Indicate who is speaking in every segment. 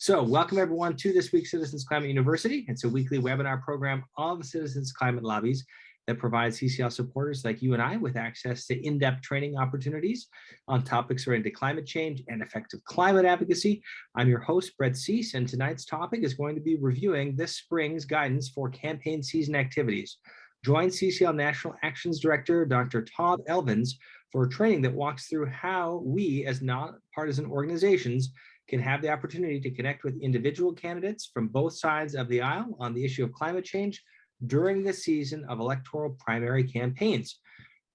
Speaker 1: So welcome everyone to this week's Citizens Climate University. It's a weekly webinar program of Citizens Climate Lobbies that provides CCL supporters like you and I with access to in-depth training opportunities on topics related to climate change and effective climate advocacy. I'm your host, Brett Cease, and tonight's topic is going to be reviewing this spring's guidance for campaign season activities. Join CCL National Actions Director, Dr. Todd Elvins, for a training that walks through how we as nonpartisan organizations can have the opportunity to connect with individual candidates from both sides of the aisle on the issue of climate change during the season of electoral primary campaigns,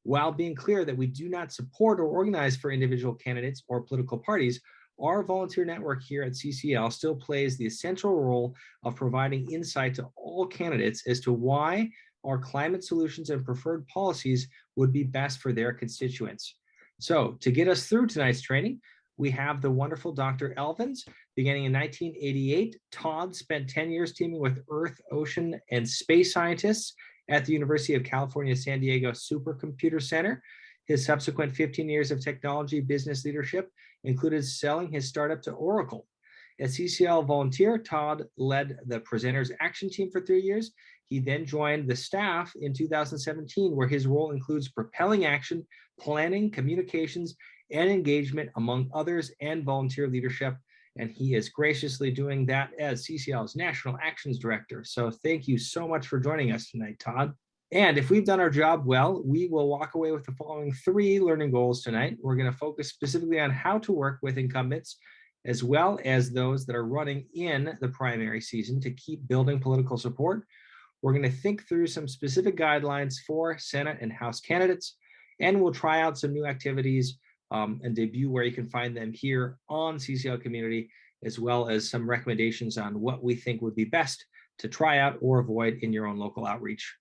Speaker 1: while being clear that we do not support or organize for individual candidates or political parties. Our volunteer network here at CCL still plays the essential role of providing insight to all candidates as to why our climate solutions and preferred policies would be best for their constituents. So to get us through tonight's training, we have the wonderful Dr. Elvins. Beginning in 1988, Todd spent 10 years teaming with Earth, Ocean, and space scientists at the University of California, San Diego Supercomputer Center. His subsequent 15 years of technology business leadership included selling his startup to Oracle. As CCL volunteer, Todd led the Presenters Action Team for 3 years. He then joined the staff in 2017, where his role includes propelling action, planning, communications, and engagement, among others, and volunteer leadership. And he is graciously doing that as CCL's National Actions Director. So thank you so much for joining us tonight, Todd. And if we've done our job well, we will walk away with the following 3 learning goals tonight. We're going to focus specifically on how to work with incumbents, as well as those that are running in the primary season to keep building political support. We're going to think through some specific guidelines for Senate and House candidates, and we'll try out some new activities and debut where you can find them here on CCL Community, as well as some recommendations on what we think would be best to try out or avoid in your own local outreach.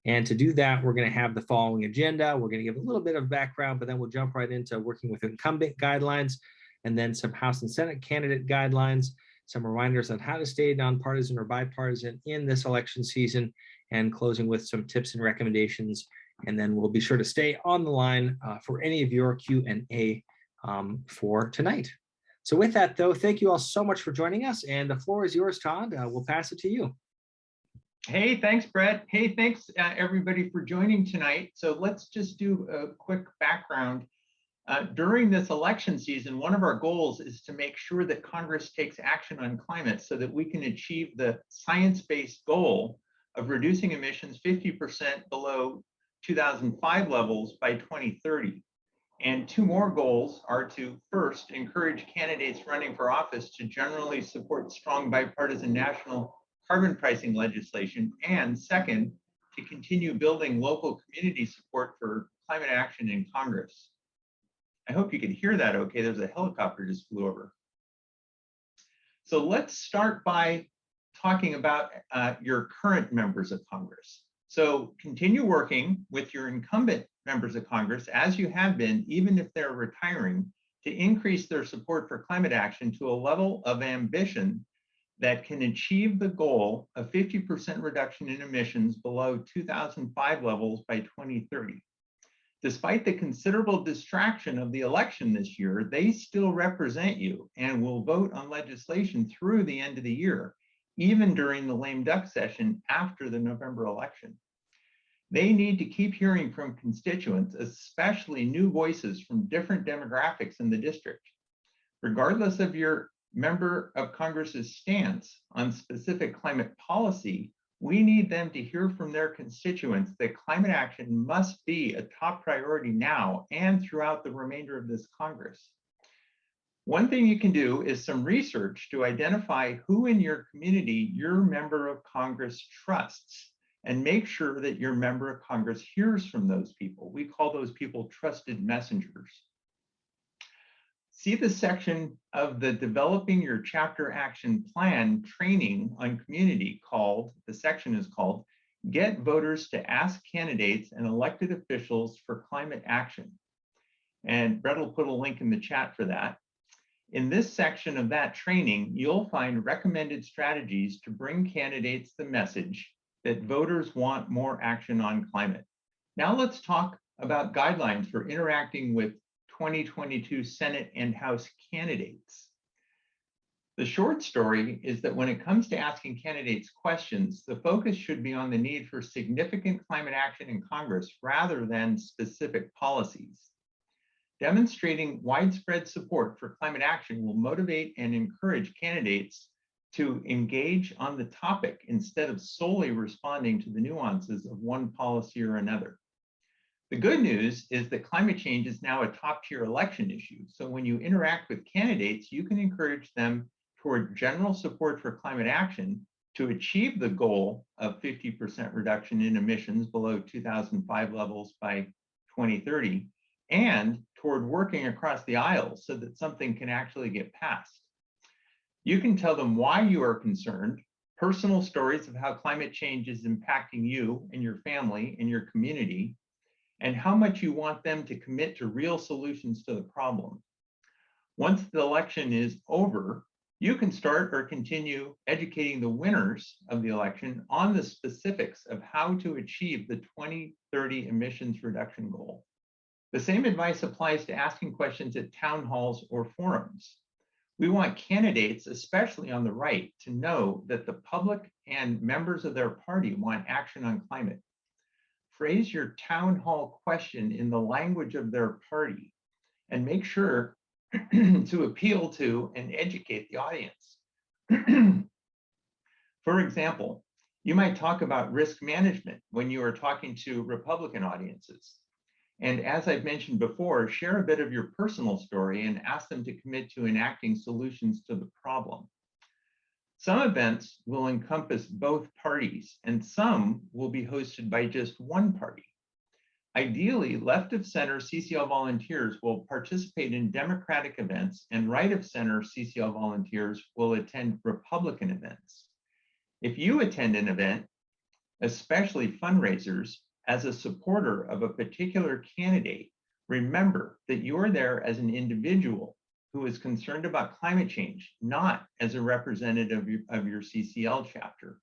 Speaker 1: And to do that, we're going to have the following agenda. We're going to give a little bit of background, but then we'll jump right into working with incumbent guidelines, and then some House and Senate candidate guidelines, some reminders on how to stay nonpartisan or bipartisan in this election season, and closing with some tips and recommendations. And then we'll be sure to stay on the line for any of your Q&A for tonight. So with that, though, thank you all so much for joining us. And the floor is yours, Todd. We'll pass it to you.
Speaker 2: Hey, thanks, Brett. Hey, thanks, everybody, for joining tonight. So let's just do a quick background. During this election season, one of our goals is to make sure that Congress takes action on climate so that we can achieve the science-based goal of reducing emissions 50% below 2005 levels by 2030. And 2 more goals are to first encourage candidates running for office to generally support strong bipartisan national carbon pricing legislation, and second, to continue building local community support for climate action in Congress. I hope you can hear that okay. There's a helicopter just flew over. So let's start by talking about your current members of Congress. So continue working with your incumbent members of Congress, as you have been, even if they're retiring, to increase their support for climate action to a level of ambition that can achieve the goal of 50% reduction in emissions below 2005 levels by 2030. Despite the considerable distraction of the election this year, they still represent you and will vote on legislation through the end of the year, even during the lame duck session after the November election. They need to keep hearing from constituents, especially new voices from different demographics in the district. Regardless of your member of Congress's stance on specific climate policy, we need them to hear from their constituents that climate action must be a top priority now and throughout the remainder of this Congress. One thing you can do is some research to identify who in your community your member of Congress trusts, and make sure that your member of Congress hears from those people. We call those people trusted messengers. See the section of the Developing Your Chapter Action Plan training on community called, the section is called, Get Voters to Ask Candidates and Elected Officials for Climate Action. And Brett will put a link in the chat for that. In this section of that training, you'll find recommended strategies to bring candidates the message that voters want more action on climate. Now let's talk about guidelines for interacting with 2022 Senate and House candidates. The short story is that when it comes to asking candidates questions, the focus should be on the need for significant climate action in Congress rather than specific policies. Demonstrating widespread support for climate action will motivate and encourage candidates to engage on the topic instead of solely responding to the nuances of one policy or another. The good news is that climate change is now a top-tier election issue. So when you interact with candidates, you can encourage them toward general support for climate action to achieve the goal of 50% reduction in emissions below 2005 levels by 2030, and toward working across the aisle so that something can actually get passed. You can tell them why you are concerned, personal stories of how climate change is impacting you and your family and your community, and how much you want them to commit to real solutions to the problem. Once the election is over, you can start or continue educating the winners of the election on the specifics of how to achieve the 2030 emissions reduction goal. The same advice applies to asking questions at town halls or forums. We want candidates, especially on the right, to know that the public and members of their party want action on climate. Phrase your town hall question in the language of their party and make sure to appeal to and educate the audience. For example, you might talk about risk management when you are talking to Republican audiences. And as I've mentioned before, share a bit of your personal story and ask them to commit to enacting solutions to the problem. Some events will encompass both parties, and some will be hosted by just one party. Ideally, left of center CCL volunteers will participate in Democratic events, and right of center CCL volunteers will attend Republican events. If you attend an event, especially fundraisers, as a supporter of a particular candidate, remember that you are there as an individual who is concerned about climate change, not as a representative of your CCL chapter.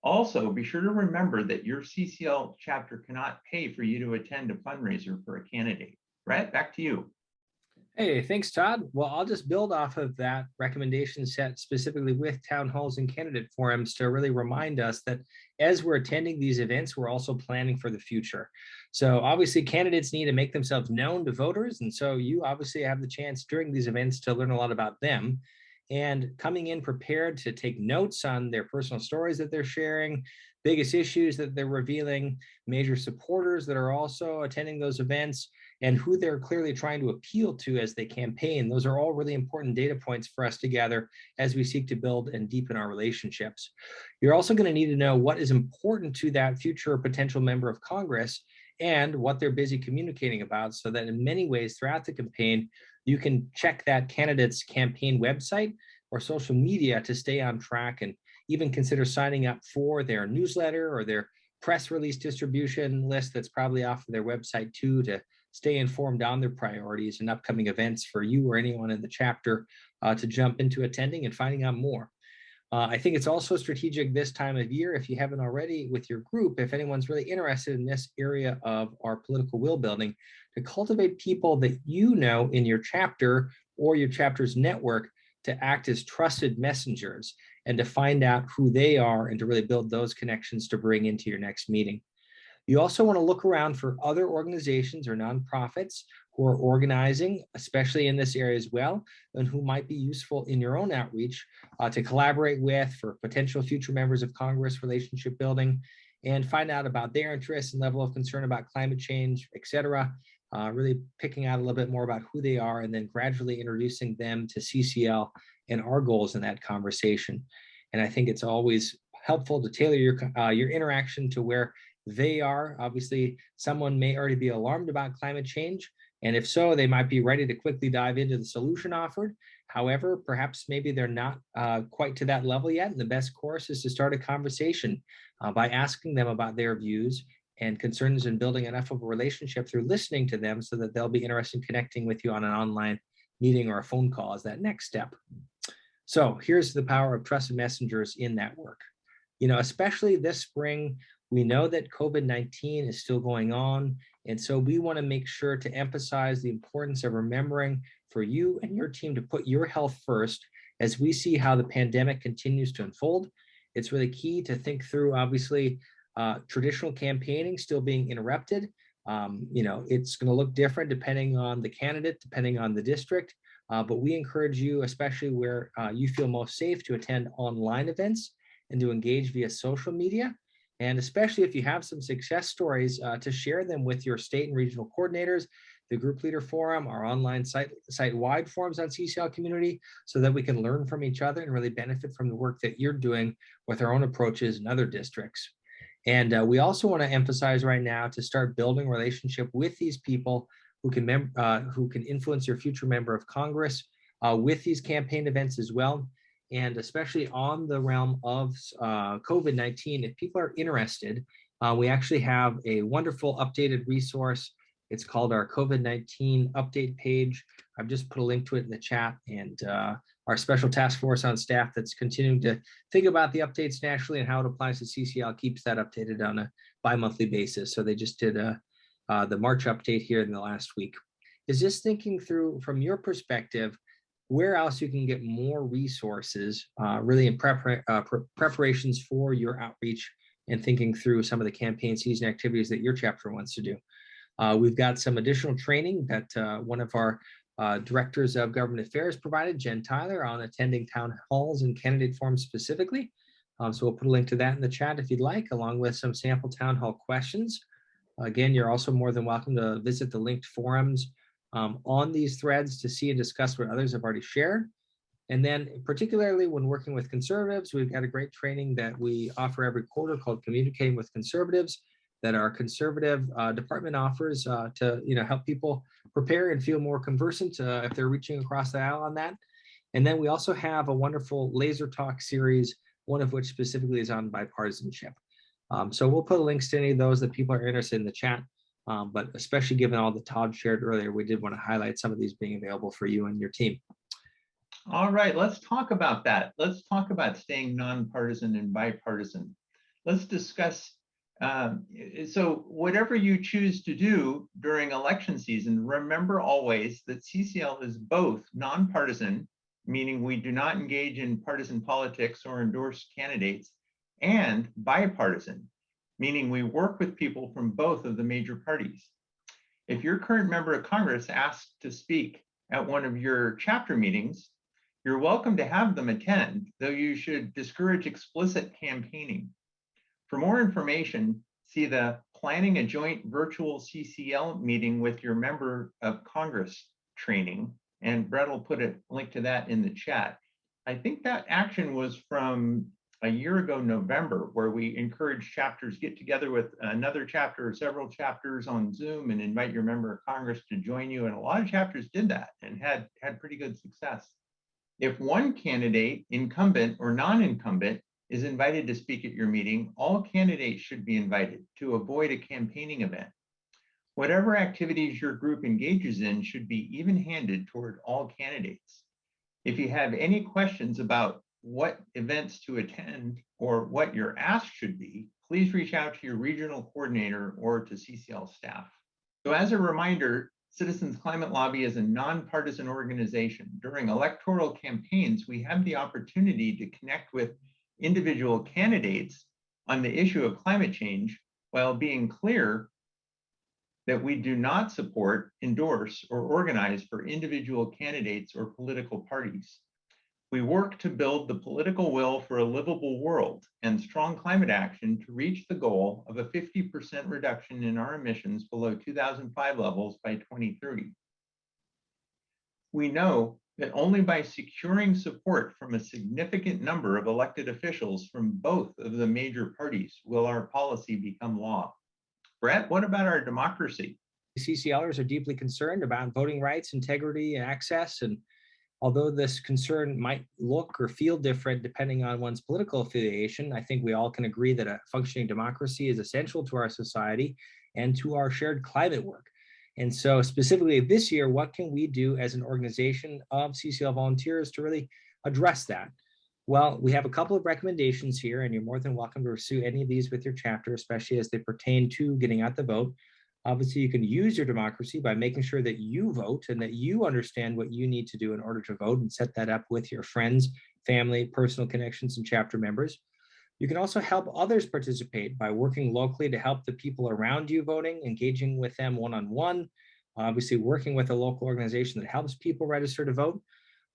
Speaker 2: Also, be sure to remember that your CCL chapter cannot pay for you to attend a fundraiser for a candidate. Brett, back to you.
Speaker 1: Hey, thanks, Todd. Well, I'll just build off of that recommendation set specifically with town halls and candidate forums to really remind us that as we're attending these events, we're also planning for the future. So obviously candidates need to make themselves known to voters. And so you obviously have the chance during these events to learn a lot about them, and coming in prepared to take notes on their personal stories that they're sharing, biggest issues that they're revealing, major supporters that are also attending those events, and who they're clearly trying to appeal to as they campaign. Those are all really important data points for us to gather as we seek to build and deepen our relationships. You're also going to need to know what is important to that future potential member of Congress and what they're busy communicating about, so that in many ways throughout the campaign, you can check that candidate's campaign website or social media to stay on track, and even consider signing up for their newsletter or their press release distribution list that's probably off of their website too, to stay informed on their priorities and upcoming events for you or anyone in the chapter to jump into attending and finding out more. I think it's also strategic this time of year, if you haven't already with your group, if anyone's really interested in this area of our political will building, to cultivate people that you know in your chapter or your chapter's network to act as trusted messengers and to find out who they are and to really build those connections to bring into your next meeting. You also want to look around for other organizations or nonprofits who are organizing, especially in this area as well, and who might be useful in your own outreach to collaborate with for potential future members of Congress, relationship building, and find out about their interests and level of concern about climate change, et cetera. Really picking out a little bit more about who they are and then gradually introducing them to CCL and our goals in that conversation. And I think it's always helpful to tailor your interaction to where they are. Obviously, someone may already be alarmed about climate change, and if so, they might be ready to quickly dive into the solution offered. However, perhaps maybe they're not quite to that level yet, and the best course is to start a conversation by asking them about their views and concerns and building enough of a relationship through listening to them so that they'll be interested in connecting with you on an online meeting or a phone call as that next step. So here's the power of trusted messengers in that work. You know, especially this spring, we know that COVID-19 is still going on, and so we want to make sure to emphasize the importance of remembering for you and your team to put your health first as we see how the pandemic continues to unfold, it's really key to think through, obviously, traditional campaigning still being interrupted. It's going to look different depending on the candidate, depending on the district. But we encourage you, especially where you feel most safe, to attend online events and to engage via social media. And especially if you have some success stories, to share them with your state and regional coordinators, the group leader forum, our online site-wide forums on CCL community, so that we can learn from each other and really benefit from the work that you're doing with our own approaches in other districts. And we also want to emphasize right now to start building a relationship with these people who can influence your future member of Congress with these campaign events as well. And especially on the realm of COVID-19, if people are interested, we actually have a wonderful updated resource. It's called our COVID-19 update page. I've just put a link to it in the chat, and our special task force on staff that's continuing to think about the updates nationally and how it applies to CCL keeps that updated on a bi-monthly basis. So they just did the March update here in the last week. Is just thinking through from your perspective, where else you can get more resources really in preparations for your outreach and thinking through some of the campaign season activities that your chapter wants to do. We've got some additional training that one of our directors of government affairs provided, Jen Tyler, on attending town halls and candidate forums specifically. So we'll put a link to that in the chat if you'd like, along with some sample town hall questions. Again, you're also more than welcome to visit the linked forums on these threads to see and discuss what others have already shared. And then particularly when working with conservatives, we've got a great training that we offer every quarter called Communicating with Conservatives, that our conservative department offers to help people prepare and feel more conversant if they're reaching across the aisle on that. And then we also have a wonderful laser talk series, one of which specifically is on bipartisanship. So we'll put links to any of those that people are interested in the chat. But especially given all that Todd shared earlier, we did want to highlight some of these being available for you and your team.
Speaker 2: All right, let's talk about that. Let's talk about staying nonpartisan and bipartisan. Let's discuss, so whatever you choose to do during election season, remember always that CCL is both nonpartisan, meaning we do not engage in partisan politics or endorse candidates, and bipartisan, meaning we work with people from both of the major parties. If your current member of Congress asks to speak at one of your chapter meetings, you're welcome to have them attend, though you should discourage explicit campaigning. For more information, see the Planning a Joint Virtual CCL Meeting with Your Member of Congress training, and Brett will put a link to that in the chat. I think that action was from a year ago, November, where we encourage chapters get together with another chapter or several chapters on Zoom and invite your member of Congress to join you. And a lot of chapters did that and had pretty good success. If one candidate, incumbent or non-incumbent, is invited to speak at your meeting, all candidates should be invited to avoid a campaigning event. Whatever activities your group engages in should be even-handed toward all candidates. If you have any questions about what events to attend or what your ask should be, please reach out to your regional coordinator or to CCL staff. So as a reminder, Citizens Climate Lobby is a nonpartisan organization. During electoral campaigns, we have the opportunity to connect with individual candidates on the issue of climate change while being clear that we do not support, endorse, or organize for individual candidates or political parties. We work to build the political will for a livable world and strong climate action to reach the goal of a 50% reduction in our emissions below 2005 levels by 2030. We know that only by securing support from a significant number of elected officials from both of the major parties will our policy become law. Brett, what about our democracy?
Speaker 1: CCLers are deeply concerned about voting rights, integrity, and access. And although this concern might look or feel different depending on one's political affiliation, I think we all can agree that a functioning democracy is essential to our society and to our shared climate work. And so specifically this year, what can we do as an organization of CCL volunteers to really address that? Well, we have a couple of recommendations here, and you're more than welcome to pursue any of these with your chapter, especially as they pertain to getting out the vote. Obviously, you can use your democracy by making sure that you vote and that you understand what you need to do in order to vote, and set that up with your friends, family, personal connections, and chapter members. You can also help others participate by working locally to help the people around you voting, engaging with them one-on-one, obviously working with a local organization that helps people register to vote.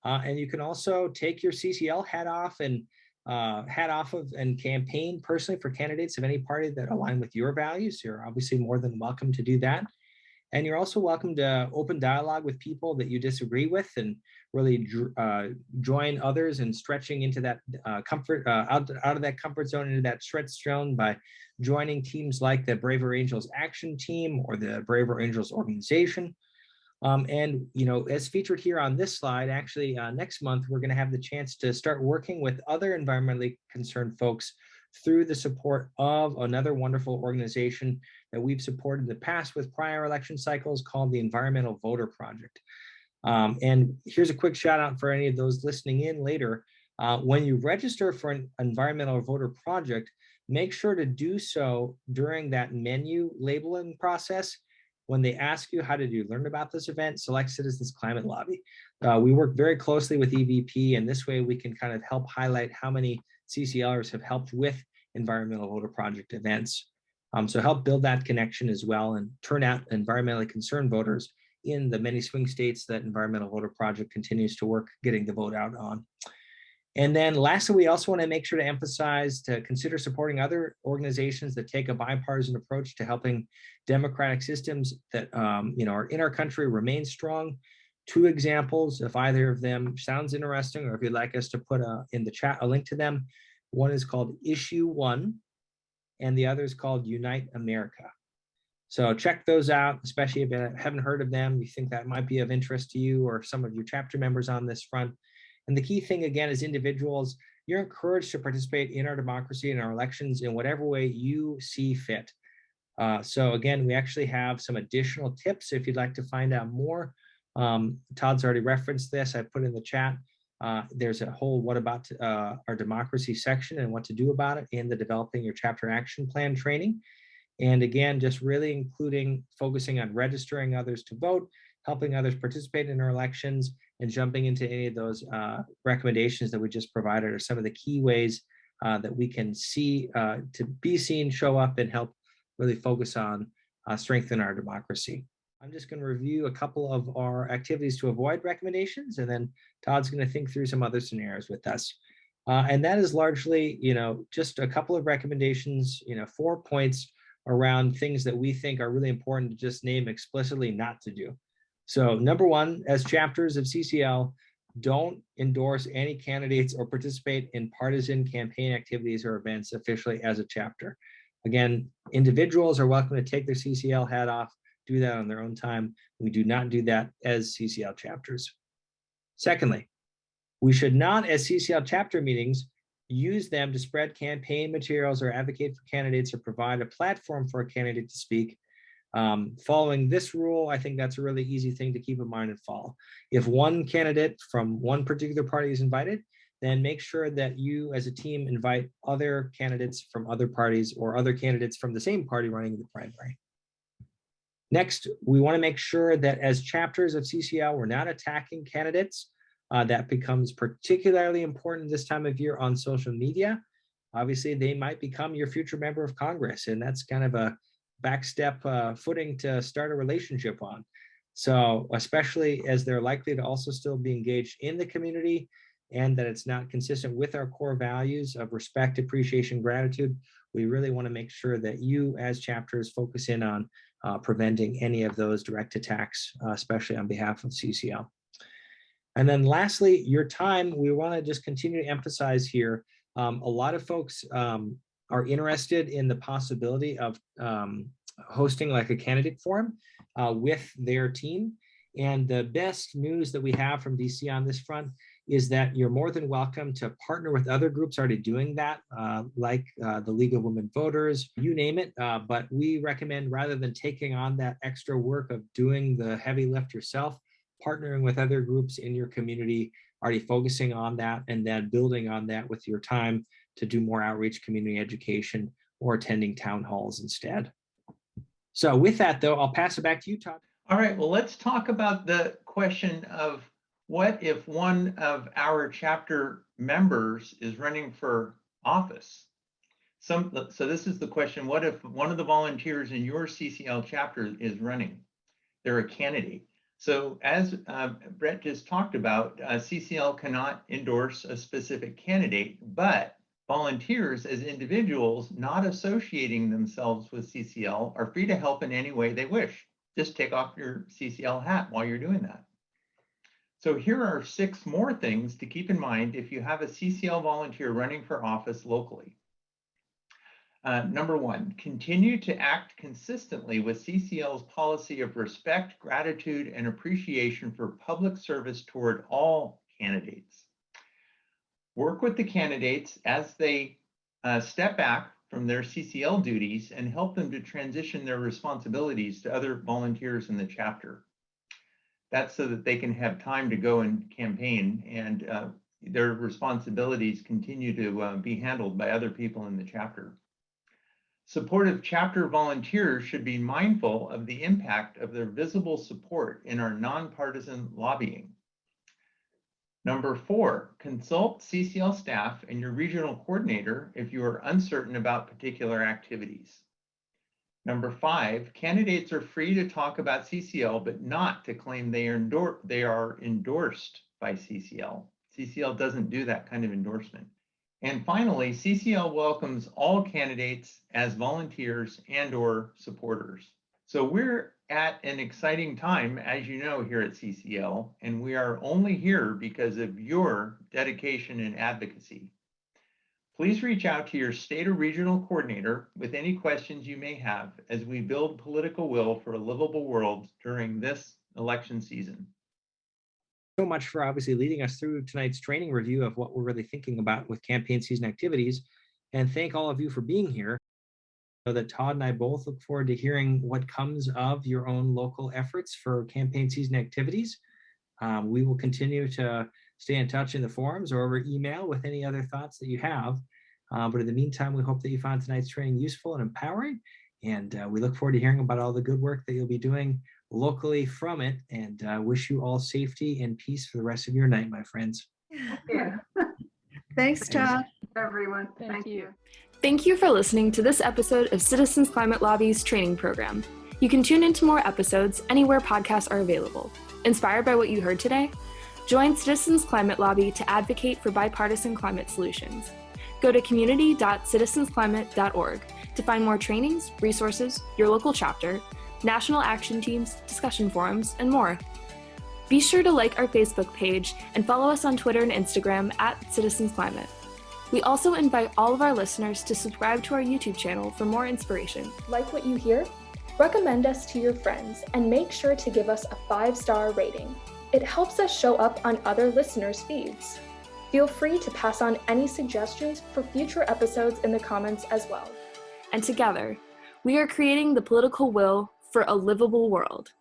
Speaker 1: And you can also take your CCL hat off and campaign personally for candidates of any party that align with your values. You're obviously more than welcome to do that. And you're also welcome to open dialogue with people that you disagree with, and really join others in stretching into that comfort, out of that comfort zone into that stretch zone by joining teams like the Braver Angels Action Team or the Braver Angels organization. And, as featured here on this slide, actually next month, we're going to have the chance to start working with other environmentally concerned folks through the support of another wonderful organization that we've supported in the past with prior election cycles, called the Environmental Voter Project. And here's a quick shout out for any of those listening in later. When you register for an Environmental Voter Project, make sure to do so during that menu labeling process. When they ask you, how did you learn about this event, select Citizens Climate Lobby. We work very closely with EVP, and this way we can kind of help highlight how many CCLers have helped with Environmental Voter Project events. So help build that connection as well, and turn out environmentally concerned voters in the many swing states that Environmental Voter Project continues to work getting the vote out on. And then lastly, we also want to make sure to emphasize to consider supporting other organizations that take a bipartisan approach to helping democratic systems that are in our country remain strong. 2 examples, if either of them sounds interesting, or if you'd like us to put in the chat a link to them. One is called Issue One, and the other is called Unite America. So check those out, especially if you haven't heard of them, you think that might be of interest to you or some of your chapter members on this front. And the key thing, again, is individuals, you're encouraged to participate in our democracy and our elections in whatever way you see fit. So again, we actually have some additional tips if you'd like to find out more. Todd's already referenced this. I put in the chat. There's a whole what about our democracy section and what to do about it in the Developing Your Chapter Action Plan training. And again, just really including focusing on registering others to vote, helping others participate in our elections, and jumping into any of those recommendations that we just provided are some of the key ways that we can see to be seen, show up, and help really focus on strengthen our democracy. I'm just going to review a couple of our activities to avoid recommendations, and then Todd's going to think through some other scenarios with us. And that is largely, just a couple of recommendations, 4 points around things that we think are really important to just name explicitly not to do. So number 1, as chapters of CCL, don't endorse any candidates or participate in partisan campaign activities or events officially as a chapter. Again, individuals are welcome to take their CCL hat off, do that on their own time. We do not do that as CCL chapters. Secondly, we should not, as CCL chapter meetings, use them to spread campaign materials or advocate for candidates or provide a platform for a candidate to speak. Following this rule, I think that's a really easy thing to keep in mind and follow. If one candidate from one particular party is invited, then make sure that you as a team invite other candidates from other parties or other candidates from the same party running the primary. Next, we want to make sure that as chapters of CCL, we're not attacking candidates. That becomes particularly important this time of year on social media. Obviously, they might become your future member of Congress, and that's kind of a backstep footing to start a relationship on. So especially as they're likely to also still be engaged in the community, and that it's not consistent with our core values of respect, appreciation, gratitude, we really want to make sure that you as chapters focus in on preventing any of those direct attacks, especially on behalf of CCL. And then lastly, your time, we want to just continue to emphasize here. A lot of folks are interested in the possibility of hosting like a candidate forum with their team. And the best news that we have from DC on this front is that you're more than welcome to partner with other groups already doing that, like the League of Women Voters, you name it. But we recommend, rather than taking on that extra work of doing the heavy lift yourself, partnering with other groups in your community, already focusing on that, and then building on that with your time to do more outreach, community education, or attending town halls instead. So with that, though, I'll pass it back to you, Todd.
Speaker 2: All right, well, let's talk about the question of what if one of our chapter members is running for office? So this is the question, what if one of the volunteers in your CCL chapter is running? They're a candidate. So as Brett just talked about, CCL cannot endorse a specific candidate, but volunteers as individuals not associating themselves with CCL are free to help in any way they wish. Just take off your CCL hat while you're doing that. So here are 6 more things to keep in mind if you have a CCL volunteer running for office locally. Number 1, continue to act consistently with CCL's policy of respect, gratitude, and appreciation for public service toward all candidates. Work with the candidates as they step back from their CCL duties and help them to transition their responsibilities to other volunteers in the chapter. That's so that they can have time to go and campaign and their responsibilities continue to be handled by other people in the chapter. Supportive chapter volunteers should be mindful of the impact of their visible support in our nonpartisan lobbying. Number 4, consult CCL staff and your regional coordinator if you are uncertain about particular activities. Number 5, candidates are free to talk about CCL, but not to claim they are endorsed by CCL. CCL doesn't do that kind of endorsement. And finally, CCL welcomes all candidates as volunteers and/or supporters. So we're at an exciting time, as you know, here at CCL, and we are only here because of your dedication and advocacy. Please reach out to your state or regional coordinator with any questions you may have as we build political will for a livable world during this election season.
Speaker 1: So much for obviously leading us through tonight's training review of what we're really thinking about with campaign season activities. And thank all of you for being here. So that Todd and I both look forward to hearing what comes of your own local efforts for campaign season activities. We will continue to stay in touch in the forums or over email with any other thoughts that you have. But in the meantime, we hope that you found tonight's training useful and empowering. And we look forward to hearing about all the good work that you'll be doing locally from it. And wish you all safety and peace for the rest of your night, my friends.
Speaker 3: Yeah. Thanks, Todd. Everyone. Thank you.
Speaker 4: Thank you for listening to this episode of Citizens Climate Lobby's training program. You can tune into more episodes anywhere podcasts are available. Inspired by what you heard today? Join Citizens Climate Lobby to advocate for bipartisan climate solutions. Go to community.citizensclimate.org to find more trainings, resources, your local chapter, national action teams, discussion forums, and more. Be sure to like our Facebook page and follow us on Twitter and Instagram @CitizensClimate. We also invite all of our listeners to subscribe to our YouTube channel for more inspiration.
Speaker 5: Like what you hear? Recommend us to your friends and make sure to give us a 5-star rating. It helps us show up on other listeners' feeds. Feel free to pass on any suggestions for future episodes in the comments as well.
Speaker 4: And together, we are creating the political will for a livable world.